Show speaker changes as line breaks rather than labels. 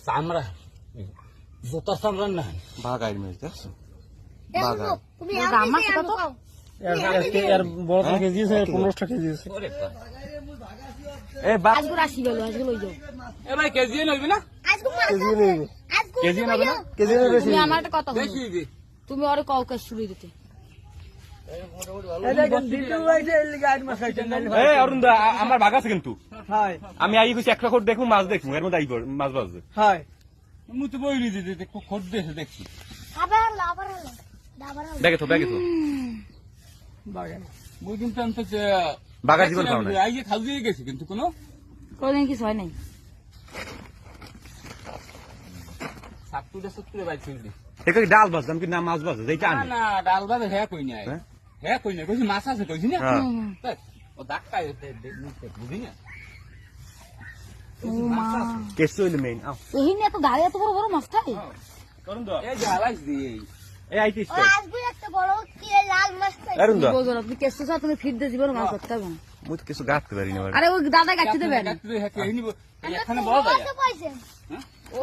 চামড়া জোতা চামড়া না
বাগাইর মেয়ে দেখছো
এর বড় কেজি আছে 15টা কেজি আছে
এ বাস
আজকে আসি গেল আজকে লই যাও
এ ভাই কেজি নইবি না
কেজি নেই
কেজি নইবি না
কেজি নেই বেশি
তুমি আমার একটা কথা বলো
বেশি দি
তুমি ওরে কাউকে শুরু দিতে
এই অরুণ দা আমার বাগ আছে কিন্তু আমি আই কইছি 1 লাখ দেখবো মাছ দেখবো এর মধ্যে আইব মাছ বাজবে
মু তো বইরি দিতে খোদ দেছে দেখছি
দেখে তো
মুই কিন্তু আমি তো
বাগার জীবন খাও না
আইয়ে খাল দিয়ে গেছি কিন্তু কোনো
কোনদিন কিছু হয় নাই
সাতটুরে বাইর ফিল্ডি
একে ডাল বাজলাম কি না মাছ বাজে যেটা
না
আনি
না ডাল বাদে হ্যাঁ কই নাই
হ্যাঁ?
হ্যাঁ কই নাই কইছি মাছ আছে কইছি না
হ্যাঁ।
দেখ, ও ডাক্তার বুঝি না
কেসে হইলে মেইন আও
এই নিয়ে এত গাড়ি এত বড় বড় মাছ থাকে
অরুণ দা
এই জ্বালাইস দিয়ে
এই আইতিস
ও
অরুণ দা
বোঝো না তুমি কেসে চাও তুমি ফিট দিয়ে জীবন মাছ ধরতে হবে না
মুই তো কিছু গাঁথতে পারি না
আরে ওই দাদা গাছি দেবেন
এখানে বড় যায়
ও